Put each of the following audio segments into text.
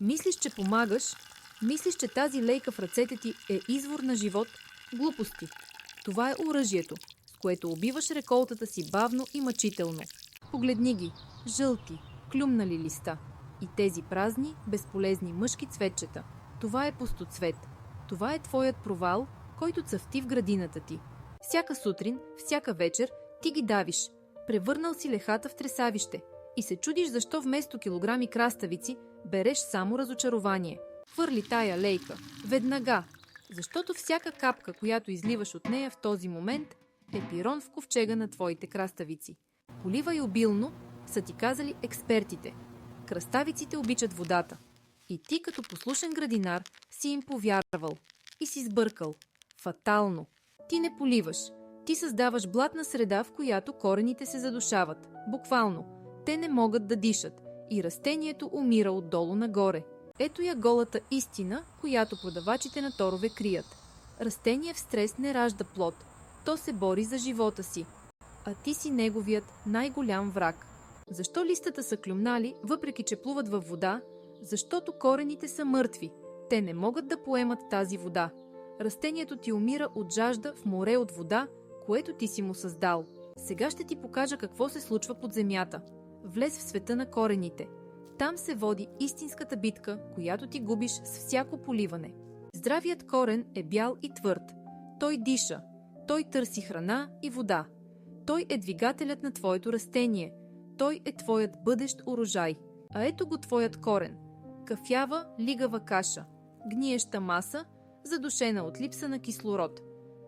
Мислиш, че помагаш? Мислиш, че тази лейка в ръцете ти е извор на живот? Глупости. Това е оръжието, с което убиваш реколтата си бавно и мъчително. Погледни ги, жълти, клюмнали листа. И тези празни, безполезни мъжки цветчета. Това е пустоцвет. Това е твоят провал, който цъфти в градината ти. Всяка сутрин, всяка вечер ти ги давиш. Превърнал си лехата в тресавище. И се чудиш защо вместо килограми краставици береш само разочарование. Хвърли тая лейка. Веднага. Защото всяка капка, която изливаш от нея в този момент, е пирон в ковчега на твоите краставици. Поливай обилно, са ти казали експертите. Краставиците обичат водата. И ти като послушен градинар си им повярвал. И си сбъркал. Фатално. Ти не поливаш. Ти създаваш блатна среда, в която корените се задушават. Буквално. Те не могат да дишат. И растението умира отдолу нагоре. Ето я голата истина, която продавачите на торове крият. Растение в стрес не ражда плод. То се бори за живота си. А ти си неговият най-голям враг. Защо листата са клюмнали, въпреки че плуват във вода? Защото корените са мъртви. Те не могат да поемат тази вода. Растението ти умира от жажда в море от вода, което ти си му създал. Сега ще ти покажа какво се случва под земята. Влез в света на корените. Там се води истинската битка, която ти губиш с всяко поливане. Здравият корен е бял и твърд. Той диша. Той търси храна и вода. Той е двигателят на твоето растение. Той е твоят бъдещ урожай. А ето го твоят корен. Кафява, лигава каша. Гниеща маса, задушена от липса на кислород.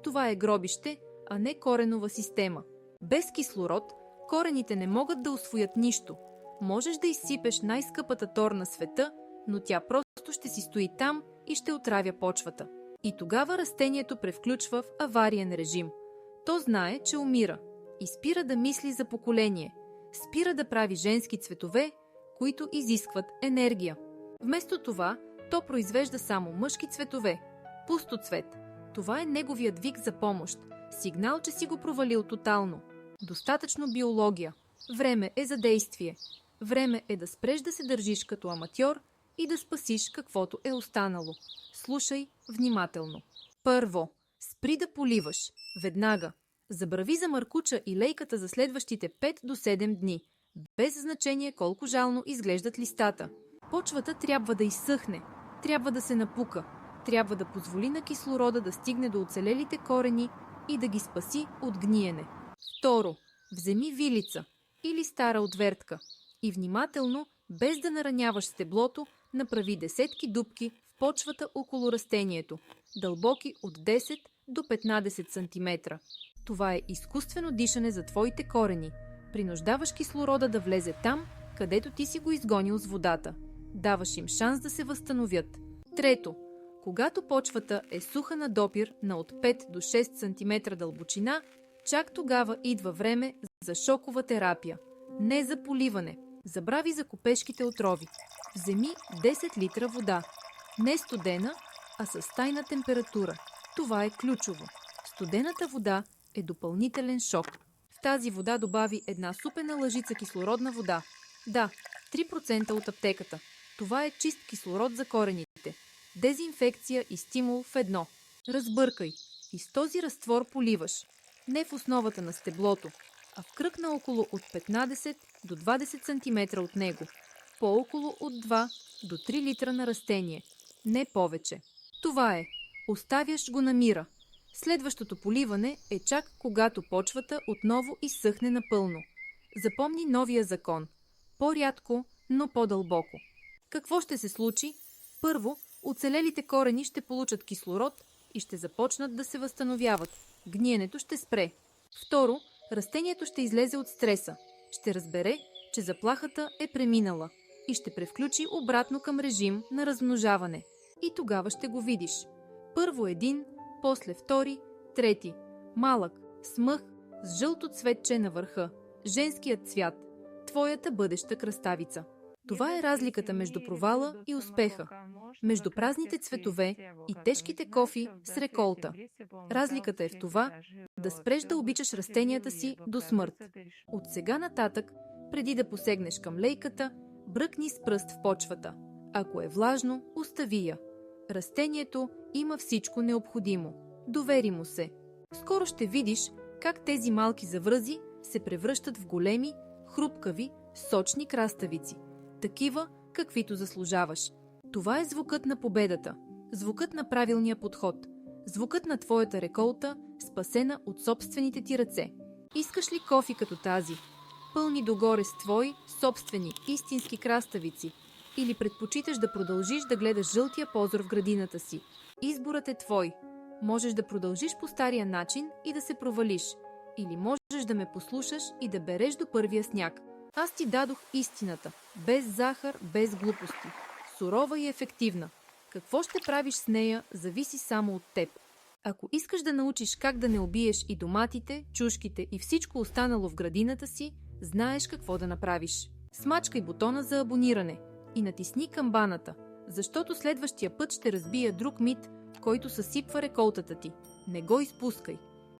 Това е гробище, а не коренова система. Без кислород корените не могат да усвоят нищо. Можеш да изсипеш най-скъпата тор на света, но тя просто ще си стои там и ще отравя почвата. И тогава растението превключва в авариен режим. То знае, че умира и спира да мисли за поколение. Спира да прави женски цветове, които изискват енергия. Вместо това, то произвежда само мъжки цветове. Пустоцвет. Това е неговият вик за помощ. Сигнал, че си го провалил тотално. Достатъчно биология. Време е за действие. Време е да спреш да се държиш като аматьор и да спасиш каквото е останало. Слушай внимателно. Първо, спри да поливаш. Веднага. Забрави за маркуча и лейката за следващите 5 до 7 дни. Без значение колко жално изглеждат листата. Почвата трябва да изсъхне. Трябва да се напука. Трябва да позволи на кислорода да стигне до оцелелите корени и да ги спаси от гниене. Второ, вземи вилица или стара отвертка и внимателно, без да нараняваш стеблото, направи десетки дупки в почвата около растението, дълбоки от 10 до 15 см. Това е изкуствено дишане за твоите корени. Принуждаваш кислорода да влезе там, където ти си го изгонил с водата. Даваш им шанс да се възстановят. Трето, когато почвата е суха на допир на от 5 до 6 см дълбочина, чак тогава идва време за шокова терапия. Не за поливане. Забрави за копешките отрови. Вземи 10 литра вода. Не студена, а с тайна температура. Това е ключово. Студената вода е допълнителен шок. В тази вода добави една супена лъжица кислородна вода. Да, 3% от аптеката. Това е чист кислород за корените. Дезинфекция и стимул в едно. Разбъркай и с този разтвор поливаш. Не в основата на стеблото, а в кръг на около от 15 до 20 см от него. По-около от 2 до 3 литра на растение. Не повече. Това е. Оставяш го на мира. Следващото поливане е чак когато почвата отново изсъхне напълно. Запомни новия закон. По-рядко, но по-дълбоко. Какво ще се случи? Първо, оцелелите корени ще получат кислород и ще започнат да се възстановяват. Гниенето ще спре. Второ, растението ще излезе от стреса. Ще разбере, че заплахата е преминала и ще превключи обратно към режим на размножаване. И тогава ще го видиш. Първо един, после втори, трети. Малък, с мъх, с жълто цветче на върха. Женският цвят. Твоята бъдеща кръставица. Това е разликата между провала и успеха. Между празните цветове и тежките кофи с реколта. Разликата е в това да спреш да обичаш растенията си до смърт. От сега нататък, преди да посегнеш към лейката, бръкни с пръст в почвата. Ако е влажно, остави я. Растението има всичко необходимо. Довери му се. Скоро ще видиш как тези малки завръзи се превръщат в големи, хрупкави, сочни краставици. Такива, каквито заслужаваш. Това е звукът на победата. Звукът на правилния подход. Звукът на твоята реколта, спасена от собствените ти ръце. Искаш ли кофи като тази? Пълни догоре с твои, собствени, истински краставици? Или предпочиташ да продължиш да гледаш жълтия позор в градината си? Изборът е твой. Можеш да продължиш по стария начин и да се провалиш. Или можеш да ме послушаш и да береш до първия сняг. Аз ти дадох истината. Без захар, без глупости. Сурова и ефективна. Какво ще правиш с нея, зависи само от теб. Ако искаш да научиш как да не убиеш и доматите, чушките и всичко останало в градината си, знаеш какво да направиш. Смачкай бутона за абониране и натисни камбаната, защото следващия път ще разбия друг мит, който съсипва реколтата ти. Не го изпускай.